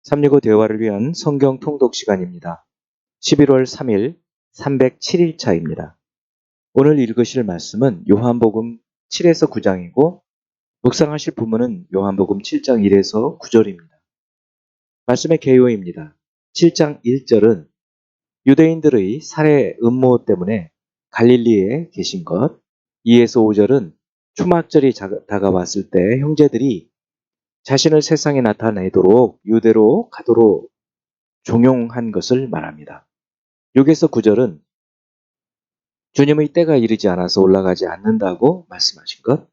365 대화를 위한 성경 통독 시간입니다. 11월 3일 307일차입니다. 오늘 읽으실 말씀은 요한복음 7에서 9장이고 묵상하실 부문은 요한복음 7장 1에서 9절입니다. 말씀의 개요입니다. 7장 1절은 유대인들의 살해 음모 때문에 갈릴리에 계신 것, 2에서 5절은 초막절이 다가왔을 때 형제들이 자신을 세상에 나타내도록 유대로 가도록 종용한 것을 말합니다. 6에서 9절은 주님의 때가 이르지 않아서 올라가지 않는다고 말씀하신 것,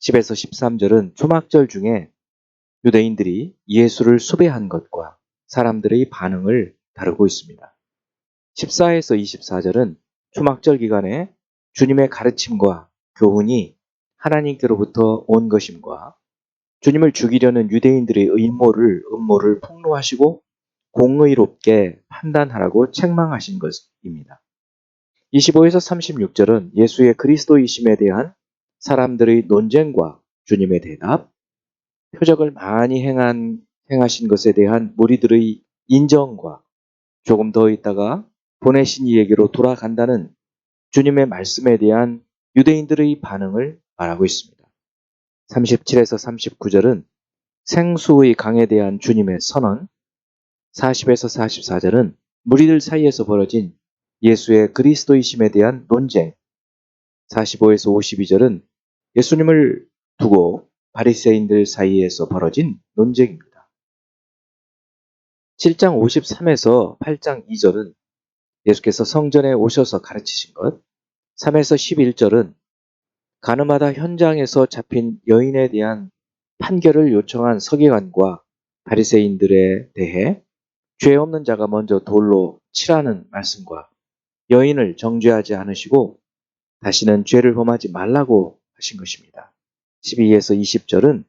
10에서 13절은 초막절 중에 유대인들이 예수를 수배한 것과 사람들의 반응을 다루고 있습니다. 14에서 24절은 초막절 기간에 주님의 가르침과 교훈이 하나님께로부터 온 것임과 주님을 죽이려는 유대인들의 음모를 폭로하시고 공의롭게 판단하라고 책망하신 것입니다. 25에서 36절은 예수의 그리스도이심에 대한 사람들의 논쟁과 주님의 대답, 표적을 많이 행하신 것에 대한 무리들의 인정과 조금 더 있다가 보내신 이에게로 돌아간다는 주님의 말씀에 대한 유대인들의 반응을 말하고 있습니다. 37에서 39절은 생수의 강에 대한 주님의 선언, 40에서 44절은 무리들 사이에서 벌어진 예수의 그리스도이심에 대한 논쟁, 45에서 52절은 예수님을 두고 바리새인들 사이에서 벌어진 논쟁입니다. 7장 53에서 8장 2절은 예수께서 성전에 오셔서 가르치신 것, 3에서 11절은 가늠하다 현장에서 잡힌 여인에 대한 판결을 요청한 서기관과 바리새인들에 대해 죄 없는 자가 먼저 돌로 치라는 말씀과 여인을 정죄하지 않으시고 다시는 죄를 범하지 말라고 하신 것입니다. 12에서 20절은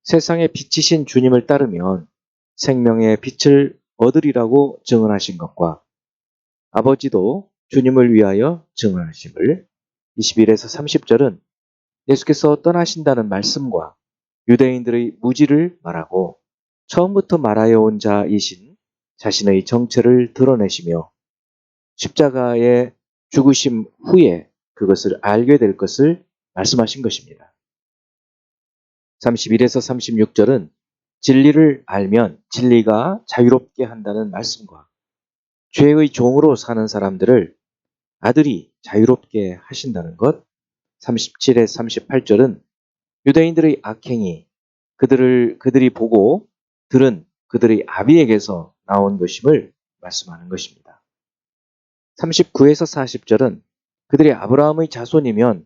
세상에 빛이신 주님을 따르면 생명의 빛을 얻으리라고 증언하신 것과 아버지도 주님을 위하여 증언하심을, 21에서 30절은 예수께서 떠나신다는 말씀과 유대인들의 무지를 말하고 처음부터 말하여 온 자이신 자신의 정체를 드러내시며 십자가의 죽으심 후에 그것을 알게 될 것을 말씀하신 것입니다. 31에서 36절은 진리를 알면 진리가 자유롭게 한다는 말씀과 죄의 종으로 사는 사람들을 아들이 자유롭게 하신다는 것, 37에서 38절은 유대인들의 악행이 그들이 보고 들은 그들의 아비에게서 나온 것임을 말씀하는 것입니다. 39에서 40절은 그들이 아브라함의 자손이면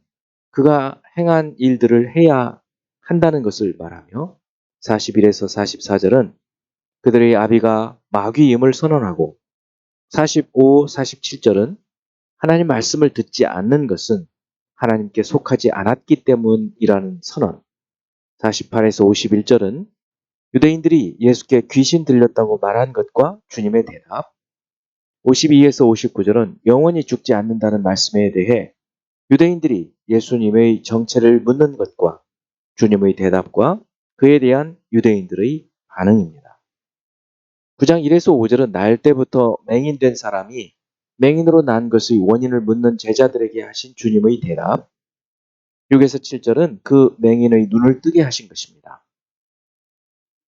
그가 행한 일들을 해야 한다는 것을 말하며 41에서 44절은 그들의 아비가 마귀임을 선언하고 45, 47절은 하나님 말씀을 듣지 않는 것은 하나님께 속하지 않았기 때문이라는 선언, 48에서 51절은 유대인들이 예수께 귀신 들렸다고 말한 것과 주님의 대답, 52에서 59절은 영원히 죽지 않는다는 말씀에 대해 유대인들이 예수님의 정체를 묻는 것과 주님의 대답과 그에 대한 유대인들의 반응입니다. 9장 1에서 5절은 날 때부터 맹인된 사람이 맹인으로 난 것의 원인을 묻는 제자들에게 하신 주님의 대답, 6에서 7절은 그 맹인의 눈을 뜨게 하신 것입니다.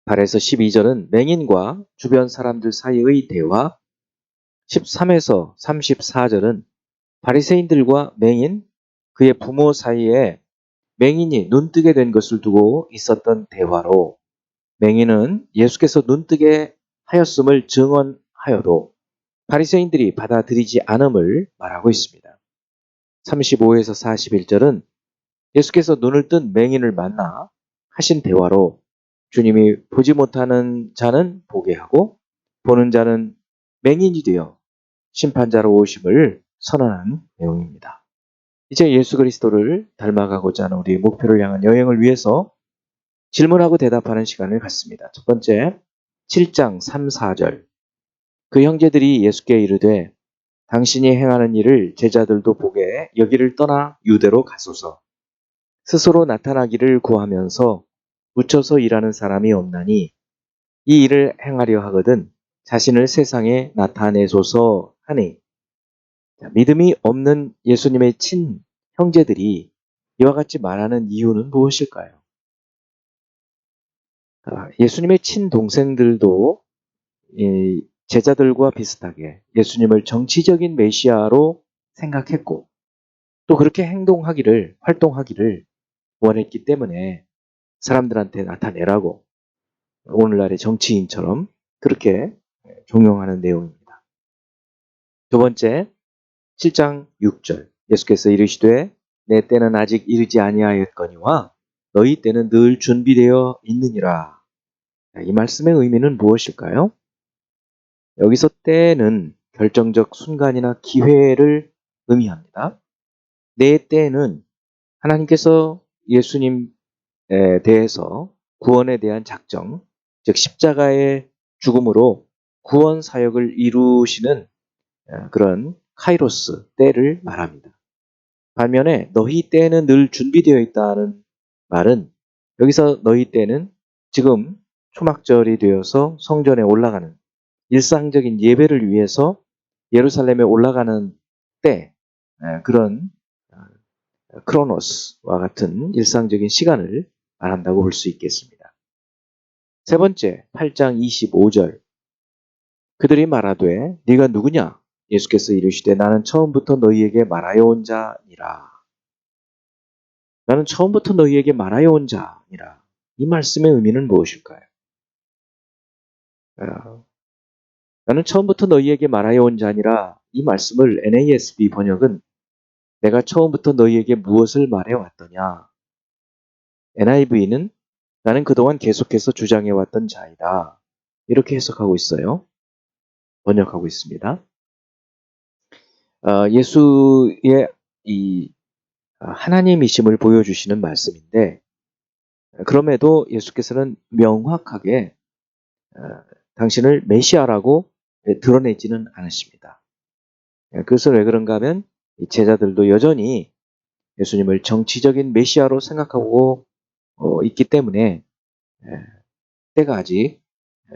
8에서 12절은 맹인과 주변 사람들 사이의 대화, 13에서 34절은 바리새인들과 맹인, 그의 부모 사이에 맹인이 눈뜨게 된 것을 두고 있었던 대화로 맹인은 예수께서 눈뜨게 하였음을 증언하여도 바리새인들이 받아들이지 않음을 말하고 있습니다. 35에서 41절은 예수께서 눈을 뜬 맹인을 만나 하신 대화로 주님이 보지 못하는 자는 보게 하고 보는 자는 맹인이 되어 심판자로 오심을 선언한 내용입니다. 이제 예수 그리스도를 닮아가고자 하는 우리의 목표를 향한 여행을 위해서 질문하고 대답하는 시간을 갖습니다. 첫 번째, 7장 3, 4절. 그 형제들이 예수께 이르되 당신이 행하는 일을 제자들도 보게 여기를 떠나 유대로 가소서. 스스로 나타나기를 구하면서 묻혀서 일하는 사람이 없나니 이 일을 행하려 하거든 자신을 세상에 나타내소서 하니, 믿음이 없는 예수님의 친 형제들이 이와 같이 말하는 이유는 무엇일까요? 예수님의 친 동생들도 이 제자들과 비슷하게 예수님을 정치적인 메시아로 생각했고, 또 그렇게 활동하기를 원했기 때문에 사람들한테 나타내라고 오늘날의 정치인처럼 그렇게 종용하는 내용입니다. 두 번째, 7장 6절. 예수께서 이르시되 내 때는 아직 이르지 아니하였거니와 너희 때는 늘 준비되어 있느니라. 이 말씀의 의미는 무엇일까요? 여기서 때는 결정적 순간이나 기회를 의미합니다. 내 때는 하나님께서 예수님에 대해서 구원에 대한 작정, 즉 십자가의 죽음으로 구원 사역을 이루시는 그런 카이로스 때를 말합니다. 반면에 너희 때는 늘 준비되어 있다는 말은, 여기서 너희 때는 지금 초막절이 되어서 성전에 올라가는 일상적인 예배를 위해서 예루살렘에 올라가는 때, 그런 크로노스와 같은 일상적인 시간을 말한다고 볼 수 있겠습니다. 세 번째, 8장 25절. 그들이 말하되 네가 누구냐? 예수께서 이르시되 나는 처음부터 너희에게 말하여 온 자니라. 나는 처음부터 너희에게 말하여 온 자니라. 이 말씀의 의미는 무엇일까요? 나는 처음부터 너희에게 말하여 온 자니라. 이 말씀을 NASB 번역은 내가 처음부터 너희에게 무엇을 말해왔더냐. NIV는 나는 그동안 계속해서 주장해왔던 자이다. 이렇게 해석하고 있어요. 번역하고 있습니다. 예수의 이 하나님이심을 보여주시는 말씀인데, 그럼에도 예수께서는 명확하게 당신을 메시아라고 드러내지는 않으십니다. 그것은 왜 그런가 하면 제자들도 여전히 예수님을 정치적인 메시아로 생각하고 있기 때문에 때가 아직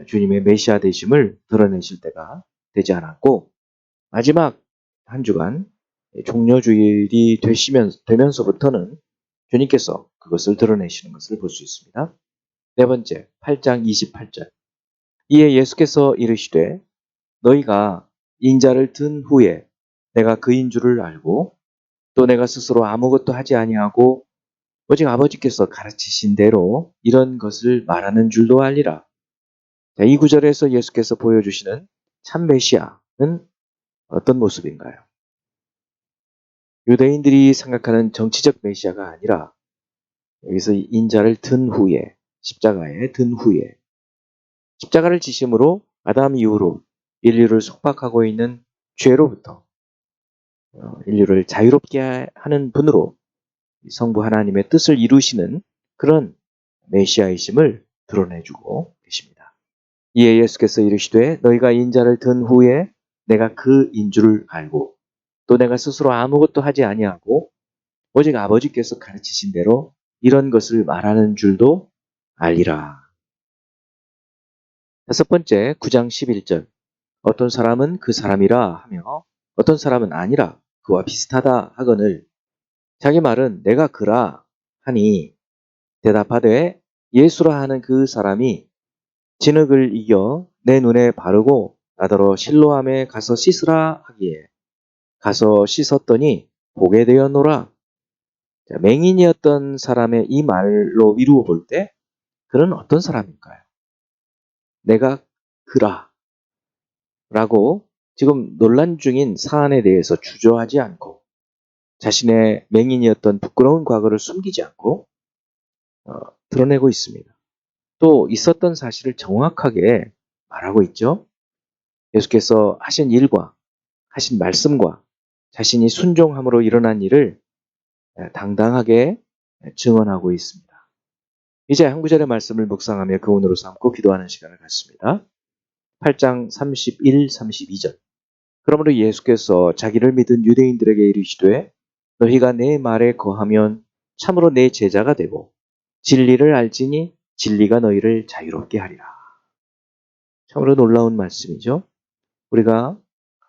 주님의 메시아 되심을 드러내실 때가 되지 않았고, 마지막 한 주간 종려주일이 되면서부터는 주님께서 그것을 드러내시는 것을 볼 수 있습니다. 네 번째, 8장 28절. 이에 예수께서 이르시되 너희가 인자를 든 후에 내가 그인 줄을 알고 또 내가 스스로 아무것도 하지 아니하고 오직 아버지께서 가르치신 대로 이런 것을 말하는 줄도 알리라. 자, 이 구절에서 예수께서 보여주시는 참 메시아는 어떤 모습인가요? 유대인들이 생각하는 정치적 메시아가 아니라 여기서 인자를 든 후에, 십자가에 든 후에, 십자가를 지심으로 아담 이후로 인류를 속박하고 있는 죄로부터 인류를 자유롭게 하는 분으로 성부 하나님의 뜻을 이루시는 그런 메시아이심을 드러내주고 계십니다. 이에 예수께서 이르시되 너희가 인자를 든 후에 내가 그 인줄을 알고 또 내가 스스로 아무것도 하지 아니하고 오직 아버지께서 가르치신 대로 이런 것을 말하는 줄도 알리라. 다섯 번째, 9장 11절. 어떤 사람은 그 사람이라 하며 어떤 사람은 아니라 그와 비슷하다 하거늘 자기 말은 내가 그라 하니 대답하되 예수라 하는 그 사람이 진흙을 이겨 내 눈에 바르고 나더러 실로암에 가서 씻으라 하기에 가서 씻었더니 보게 되었노라. 맹인이었던 사람의 이 말로 미루어 볼 때 그는 어떤 사람일까요? 내가 그라 라고 지금 논란 중인 사안에 대해서 주저하지 않고 자신의 맹인이었던 부끄러운 과거를 숨기지 않고 드러내고 있습니다. 또 있었던 사실을 정확하게 말하고 있죠. 예수께서 하신 일과 하신 말씀과 자신이 순종함으로 일어난 일을 당당하게 증언하고 있습니다. 이제 한 구절의 말씀을 묵상하며 교훈으로 삼고 기도하는 시간을 갖습니다. 8장 31, 32절. 그러므로 예수께서 자기를 믿은 유대인들에게 이르시되 너희가 내 말에 거하면 참으로 내 제자가 되고 진리를 알지니 진리가 너희를 자유롭게 하리라. 참으로 놀라운 말씀이죠. 우리가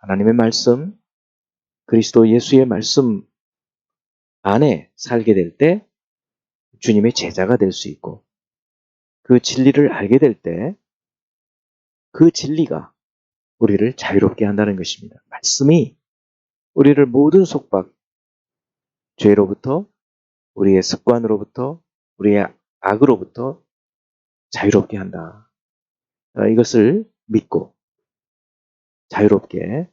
하나님의 말씀, 그리스도 예수의 말씀 안에 살게 될 때 주님의 제자가 될 수 있고, 그 진리를 알게 될 때 그 진리가 우리를 자유롭게 한다는 것입니다. 말씀이 우리를 모든 속박, 죄로부터, 우리의 습관으로부터, 우리의 악으로부터 자유롭게 한다. 이것을 믿고 자유롭게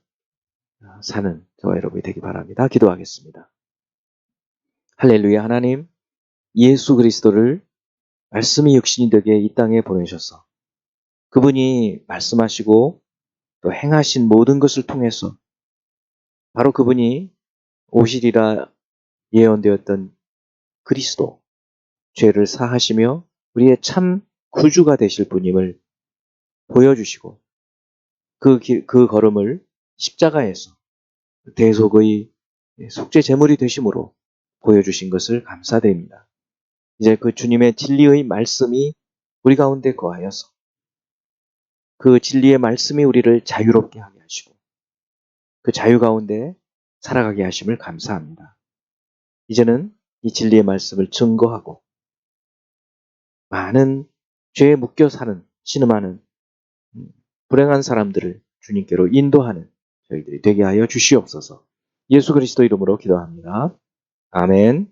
사는 저와 여러분이 되기 바랍니다. 기도하겠습니다. 할렐루야. 하나님, 예수 그리스도를 말씀이 육신이 되게 이 땅에 보내셔서 그분이 말씀하시고 또 행하신 모든 것을 통해서 바로 그분이 오시리라 예언되었던 그리스도, 죄를 사하시며 우리의 참 구주가 되실 분임을 보여주시고 그 걸음을 십자가에서 대속의 속죄 제물이 되심으로 보여주신 것을 감사드립니다. 이제 그 주님의 진리의 말씀이 우리 가운데 거하여서 그 진리의 말씀이 우리를 자유롭게 하게 하시고 그 자유 가운데 살아가게 하심을 감사합니다. 이제는 이 진리의 말씀을 증거하고 많은 죄에 묶여 사는 신음하는 불행한 사람들을 주님께로 인도하는 저희들이 되게 하여 주시옵소서. 예수 그리스도 이름으로 기도합니다. 아멘.